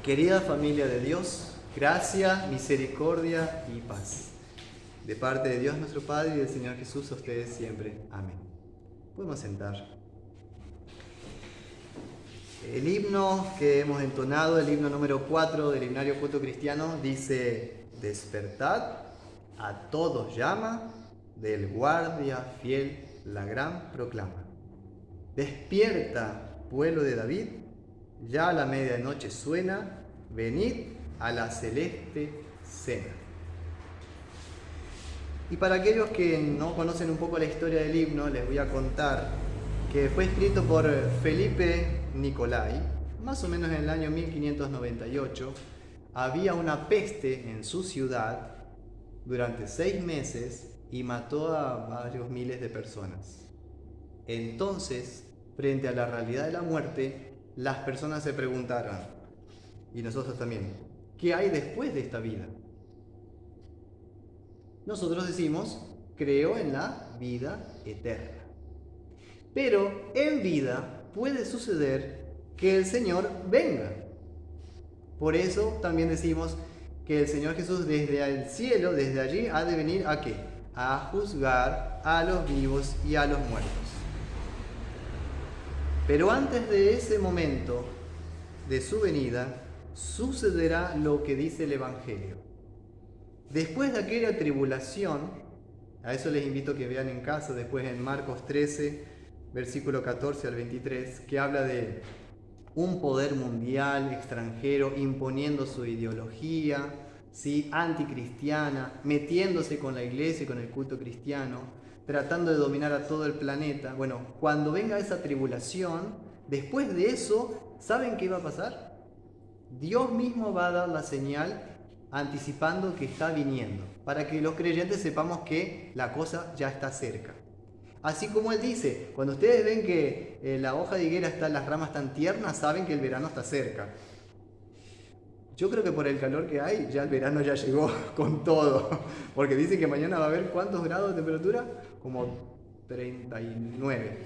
Querida familia de Dios, gracia, misericordia y paz. De parte de Dios nuestro Padre y del Señor Jesús a ustedes siempre. Amén. Podemos sentar. El himno que hemos entonado, el himno número 4 del himnario culto cristiano, dice: despertad, a todos llama, del guardia fiel la gran proclama. Despierta, pueblo de David, ya la medianoche suena, venid a la celeste cena. Y para aquellos que no conocen un poco la historia del himno, les voy a contar que fue escrito por Felipe Nicolai, más o menos en el año 1598. Había una peste en su ciudad durante 6 meses y mató a varios miles de personas. Entonces, frente a la realidad de la muerte, las personas se preguntaron, y nosotros también, ¿qué hay después de esta vida? Nosotros decimos, creo en la vida eterna. Pero en vida puede suceder que el Señor venga. Por eso también decimos que el Señor Jesús desde el cielo, desde allí, ha de venir ¿a qué? A juzgar a los vivos y a los muertos. Pero antes de ese momento de su venida, sucederá lo que dice el Evangelio. Después de aquella tribulación, a eso les invito a que vean en casa, después en Marcos 13, versículo 14 al 23, que habla de un poder mundial extranjero imponiendo su ideología, ¿sí?, anticristiana, metiéndose con la iglesia y con el culto cristiano, tratando de dominar a todo el planeta. Bueno, cuando venga esa tribulación, después de eso, ¿saben qué va a pasar? Dios mismo va a dar la señal anticipando que está viniendo, para que los creyentes sepamos que la cosa ya está cerca. Así como Él dice, cuando ustedes ven que la hoja de higuera está, las ramas tan tiernas, saben que el verano está cerca. Yo creo que por el calor que hay, ya el verano ya llegó con todo, porque dicen que mañana va a haber ¿cuántos grados de temperatura? Como 39,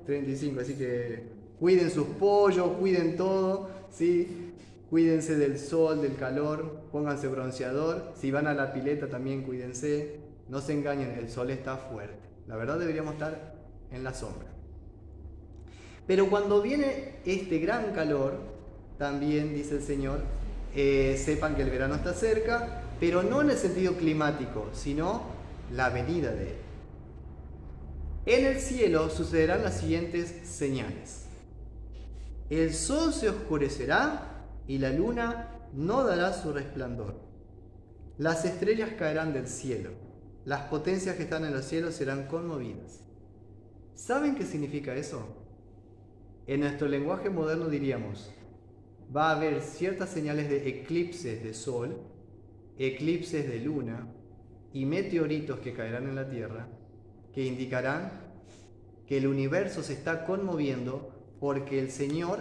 35, así que cuiden sus pollos, cuiden todo, ¿sí? Cuídense del sol, del calor, pónganse bronceador. Si van a la pileta también cuídense. No se engañen, el sol está fuerte. La verdad deberíamos estar en la sombra. Pero cuando viene este gran calor, también dice el Señor, sepan que el verano está cerca, pero no en el sentido climático, sino la venida de Él. En el cielo sucederán las siguientes señales. El sol se oscurecerá y la luna no dará su resplandor. Las estrellas caerán del cielo. Las potencias que están en los cielos serán conmovidas. ¿Saben qué significa eso? En nuestro lenguaje moderno diríamos, va a haber ciertas señales de eclipses de sol, eclipses de luna y meteoritos que caerán en la Tierra, que indicarán que el universo se está conmoviendo porque el Señor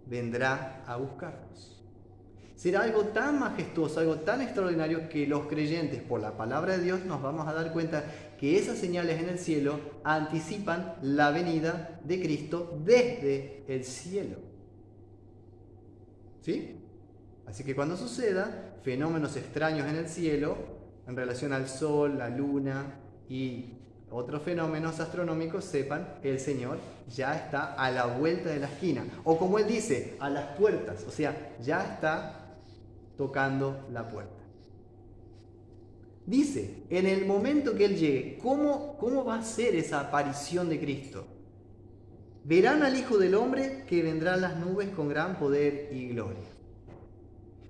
vendrá a buscarnos. Será algo tan majestuoso, algo tan extraordinario que los creyentes, por la palabra de Dios, nos vamos a dar cuenta que esas señales en el cielo anticipan la venida de Cristo desde el cielo. ¿Sí? Así que cuando suceda fenómenos extraños en el cielo, en relación al sol, la luna y otros fenómenos astronómicos, sepan que el Señor ya está a la vuelta de la esquina. O como Él dice, a las puertas. O sea, ya está tocando la puerta. Dice, en el momento que Él llegue, ¿cómo va a ser esa aparición de Cristo? Verán al Hijo del Hombre que vendrá en las nubes con gran poder y gloria.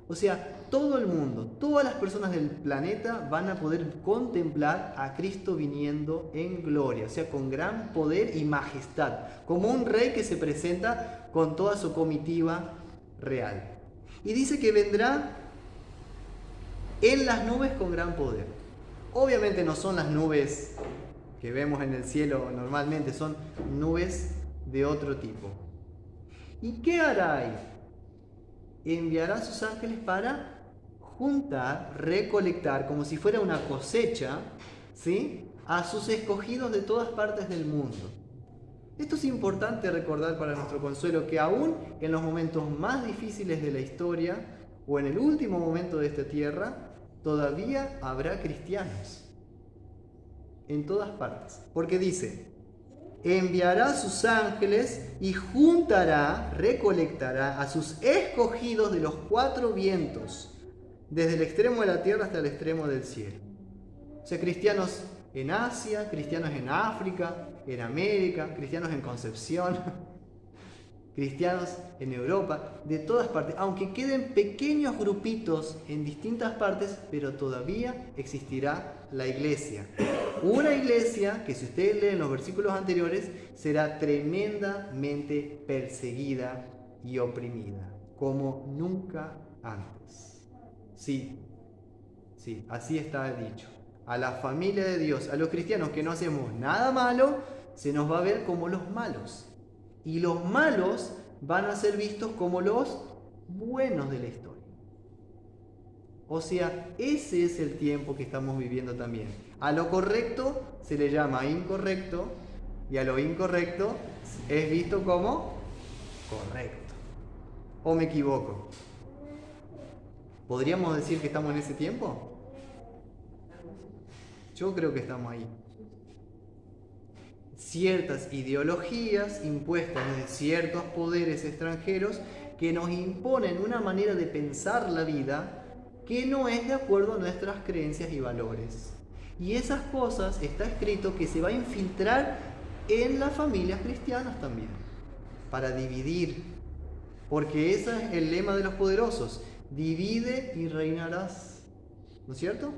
O sea, todo el mundo, todas las personas del planeta van a poder contemplar a Cristo viniendo en gloria, o sea, con gran poder y majestad, como un rey que se presenta con toda su comitiva real. Y dice que vendrá en las nubes con gran poder. Obviamente no son las nubes que vemos en el cielo normalmente, son nubes de otro tipo. ¿Y qué hará ahí? Enviará a sus ángeles para juntar, recolectar, como si fuera una cosecha, ¿sí?, a sus escogidos de todas partes del mundo. Esto es importante recordar para nuestro consuelo, que aún en los momentos más difíciles de la historia, o en el último momento de esta tierra, todavía habrá cristianos. En todas partes. Porque dice, enviará sus ángeles y juntará, recolectará a sus escogidos de los 4 vientos, desde el extremo de la tierra hasta el extremo del cielo. O sea, cristianos en Asia, cristianos en África, en América, cristianos en Concepción, cristianos en Europa, de todas partes, aunque queden pequeños grupitos en distintas partes, pero todavía existirá la iglesia. Una iglesia que, si ustedes leen los versículos anteriores, será tremendamente perseguida y oprimida, como nunca antes. Sí, así está dicho. A la familia de Dios, a los cristianos que no hacemos nada malo, se nos va a ver como los malos. Y los malos van a ser vistos como los buenos de la historia. O sea, ese es el tiempo que estamos viviendo también. A lo correcto se le llama incorrecto y a lo incorrecto es visto como correcto. ¿O me equivoco? ¿Podríamos decir que estamos en ese tiempo? Yo creo que estamos ahí. Ciertas ideologías impuestas de ciertos poderes extranjeros que nos imponen una manera de pensar la vida que no es de acuerdo a nuestras creencias y valores. Y esas cosas está escrito que se va a infiltrar en las familias cristianas también, para dividir, porque ese es el lema de los poderosos: divide y reinarás. ¿No es cierto?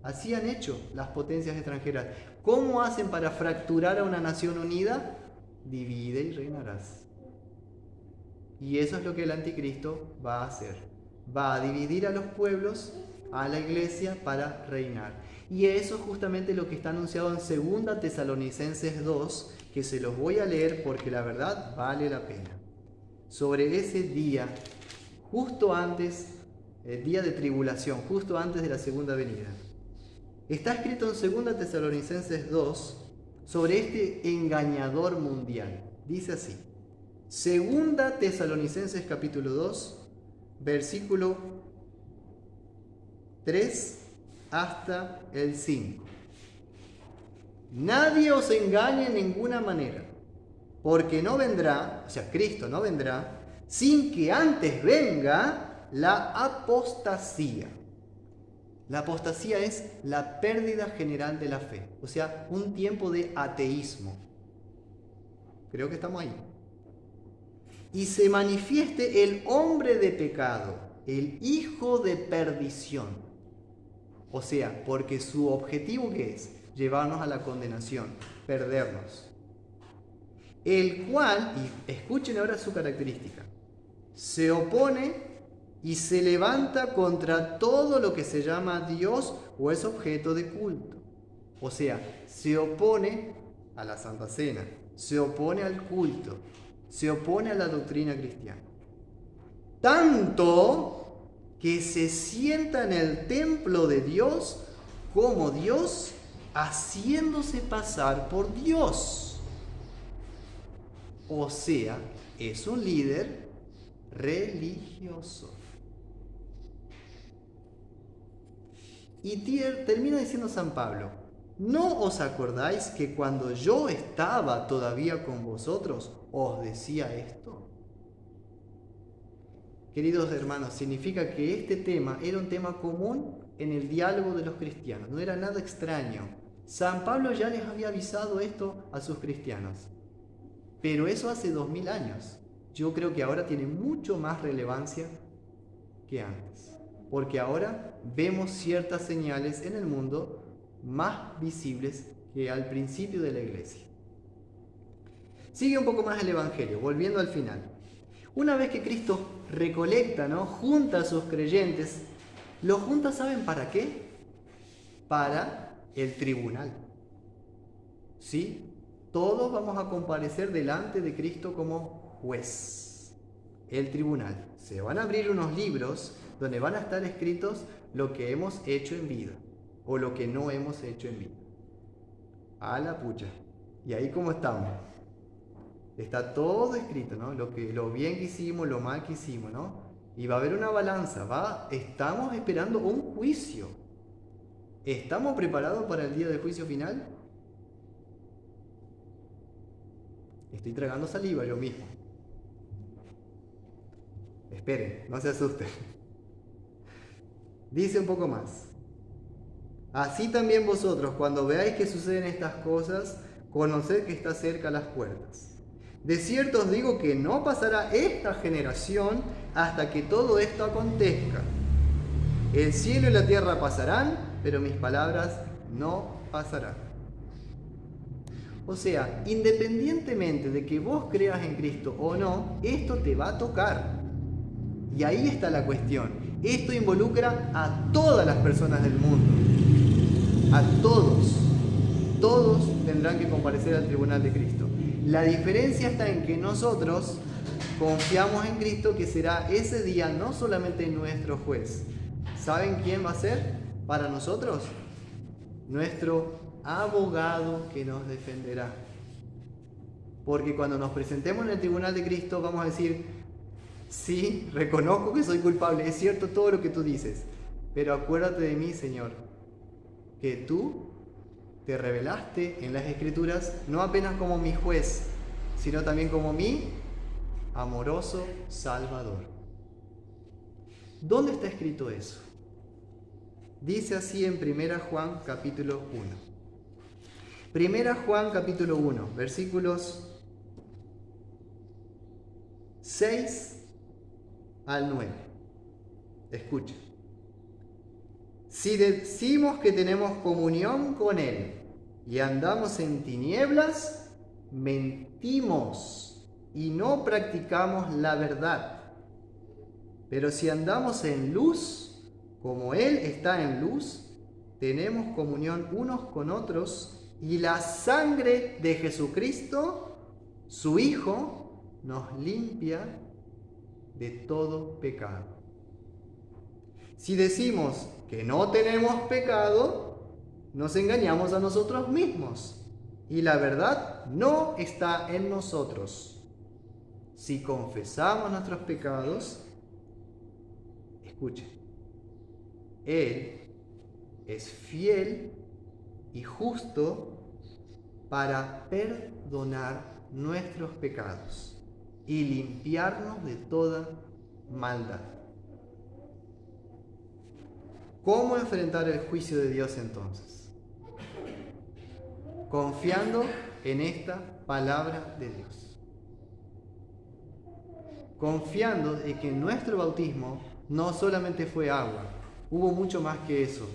Así han hecho las potencias extranjeras. ¿Cómo hacen para fracturar a una nación unida? Divide y reinarás. Y eso es lo que el anticristo va a hacer. Va a dividir a los pueblos, a la iglesia, para reinar. Y eso es justamente lo que está anunciado en 2 Tesalonicenses 2, que se los voy a leer porque la verdad vale la pena. Sobre ese día, justo antes, el día de tribulación, justo antes de la segunda venida. Está escrito en 2 Tesalonicenses 2 sobre este engañador mundial. Dice así: 2 Tesalonicenses capítulo 2, versículo 3 hasta el 5. Nadie os engañe en ninguna manera, porque no vendrá, o sea, Cristo no vendrá, sin que antes venga la apostasía. La apostasía es la pérdida general de la fe, o sea, un tiempo de ateísmo. Creo que estamos ahí. Y se manifieste el hombre de pecado, el hijo de perdición. O sea, porque su objetivo, ¿qué es? Llevarnos a la condenación, perdernos. El cual, y escuchen ahora su característica, se opone y se levanta contra todo lo que se llama Dios o es objeto de culto. O sea, se opone a la Santa Cena, se opone al culto, se opone a la doctrina cristiana. Tanto que se sienta en el templo de Dios como Dios, haciéndose pasar por Dios. O sea, es un líder religioso. Y termina diciendo San Pablo: ¿no os acordáis que cuando yo estaba todavía con vosotros os decía esto? Queridos hermanos, significa que este tema era un tema común en el diálogo de los cristianos, no era nada extraño. San Pablo ya les había avisado esto a sus cristianos, pero eso hace 2000 años. Yo creo que ahora tiene mucho más relevancia que antes, porque ahora vemos ciertas señales en el mundo más visibles que al principio de la iglesia. Sigue un poco más el Evangelio, volviendo al final. Una vez que Cristo recolecta, junta a sus creyentes, ¿los junta saben para qué? Para el tribunal. ¿Sí? Todos vamos a comparecer delante de Cristo como juez. El tribunal. Se van a abrir unos libros donde van a estar escritos lo que hemos hecho en vida o lo que no hemos hecho en vida. A la pucha. ¿Y ahí cómo estamos? Está todo escrito, ¿no? Lo bien que hicimos, lo mal que hicimos, ¿no? Y va a haber una balanza, estamos esperando un juicio. ¿Estamos preparados para el día del juicio final? Estoy tragando saliva yo mismo. Esperen, no se asusten. Dice un poco más. Así también vosotros, cuando veáis que suceden estas cosas, conoced que está cerca las puertas. De cierto os digo que no pasará esta generación hasta que todo esto acontezca. El cielo y la tierra pasarán, pero mis palabras no pasarán. O sea, independientemente de que vos creas en Cristo o no, esto te va a tocar. Y ahí está la cuestión. Esto involucra a todas las personas del mundo. A todos. Todos tendrán que comparecer al tribunal de Cristo. La diferencia está en que nosotros confiamos en Cristo, que será ese día no solamente nuestro juez. ¿Saben quién va a ser para nosotros? Nuestro abogado que nos defenderá. Porque cuando nos presentemos en el tribunal de Cristo vamos a decir: sí, reconozco que soy culpable, es cierto todo lo que tú dices, pero acuérdate de mí, Señor, que tú te revelaste en las Escrituras no apenas como mi juez, sino también como mi amoroso Salvador. ¿Dónde está escrito eso? Dice así en 1 Juan capítulo 1. 1 Juan capítulo 1, versículos 6 al 9. Escucha. Si decimos que tenemos comunión con Él y andamos en tinieblas, mentimos y no practicamos la verdad. Pero si andamos en luz, como Él está en luz, tenemos comunión unos con otros, y la sangre de Jesucristo, su Hijo, nos limpia de todo pecado. Si decimos que no tenemos pecado, nos engañamos a nosotros mismos, y la verdad no está en nosotros. Si confesamos nuestros pecados, escuchen, Él es fiel y justo para perdonar nuestros pecados y limpiarnos de toda maldad. ¿Cómo enfrentar el juicio de Dios entonces? Confiando en esta palabra de Dios. Confiando en que nuestro bautismo no solamente fue agua, hubo mucho más que eso.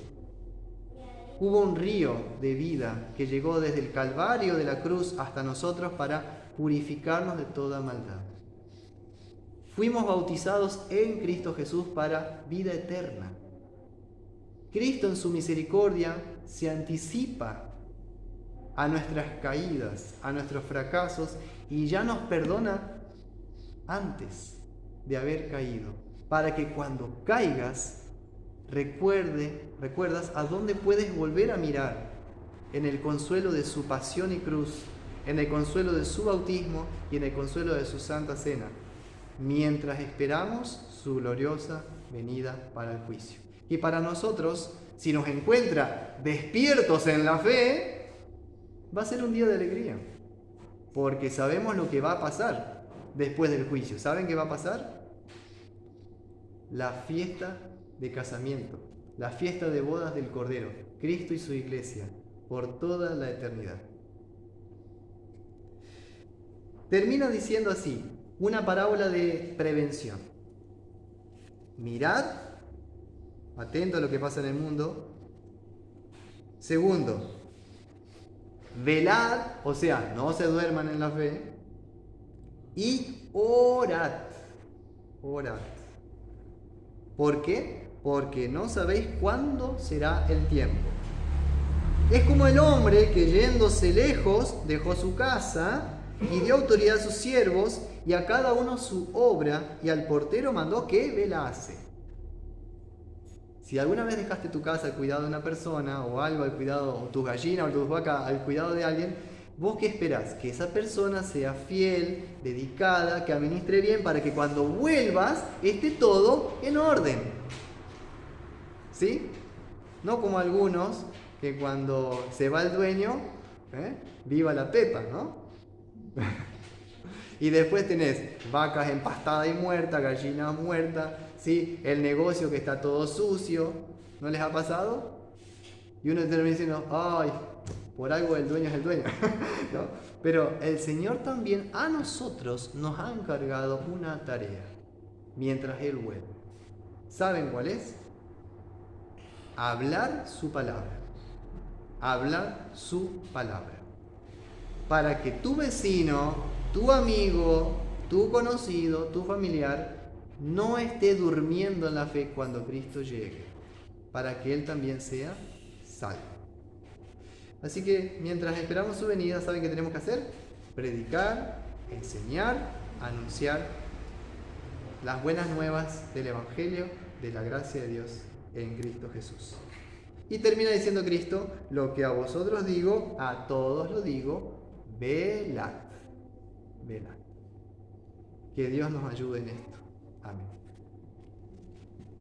Hubo un río de vida que llegó desde el Calvario de la cruz hasta nosotros para purificarnos de toda maldad. Fuimos bautizados en Cristo Jesús para vida eterna. Cristo en su misericordia se anticipa a nuestras caídas, a nuestros fracasos, y ya nos perdona antes de haber caído, para que cuando caigas recuerdas a dónde puedes volver a mirar: en el consuelo de su pasión y cruz, en el consuelo de su bautismo y en el consuelo de su santa cena, mientras esperamos su gloriosa venida para el juicio. Y para nosotros, si nos encuentra despiertos en la fe, va a ser un día de alegría, porque sabemos lo que va a pasar después del juicio. ¿Saben qué va a pasar? La fiesta de casamiento, la fiesta de bodas del Cordero, Cristo y su iglesia, por toda la eternidad. Termina diciendo así, una parábola de prevención. Mirad, atento a lo que pasa en el mundo. Segundo, velad, o sea, no se duerman en la fe. Y orad. Orad. ¿Por qué? Porque no sabéis cuándo será el tiempo. Es como el hombre que, yéndose lejos, dejó su casa y dio autoridad a sus siervos, y a cada uno su obra, y al portero mandó que velase. Si alguna vez dejaste tu casa al cuidado de una persona, o algo al cuidado, o tus gallinas o tus vacas al cuidado de alguien, ¿Vos qué esperás? Que esa persona sea fiel, dedicada, que administre bien para que cuando vuelvas esté todo en orden. ¿Sí? No como algunos que cuando se va el dueño, viva la pepa, ¿no? Y después tenés vacas empastadas y muertas, gallinas muertas, ¿sí? El negocio que está todo sucio. ¿No les ha pasado? Y uno termina diciendo, ay, por algo el dueño es el dueño. ¿No? Pero el Señor también a nosotros nos ha encargado una tarea mientras Él vuelve. ¿Saben cuál es? Hablar su palabra. Hablar su palabra. Para que tu vecino, tu amigo, tu conocido, tu familiar, no esté durmiendo en la fe cuando Cristo llegue. Para que Él también sea salvo. Así que mientras esperamos su venida, ¿saben qué tenemos que hacer? Predicar, enseñar, anunciar las buenas nuevas del Evangelio, de la gracia de Dios en Cristo Jesús. Y termina diciendo Cristo, lo que a vosotros digo, a todos lo digo, velad. Velad. Que Dios nos ayude en esto. Amén.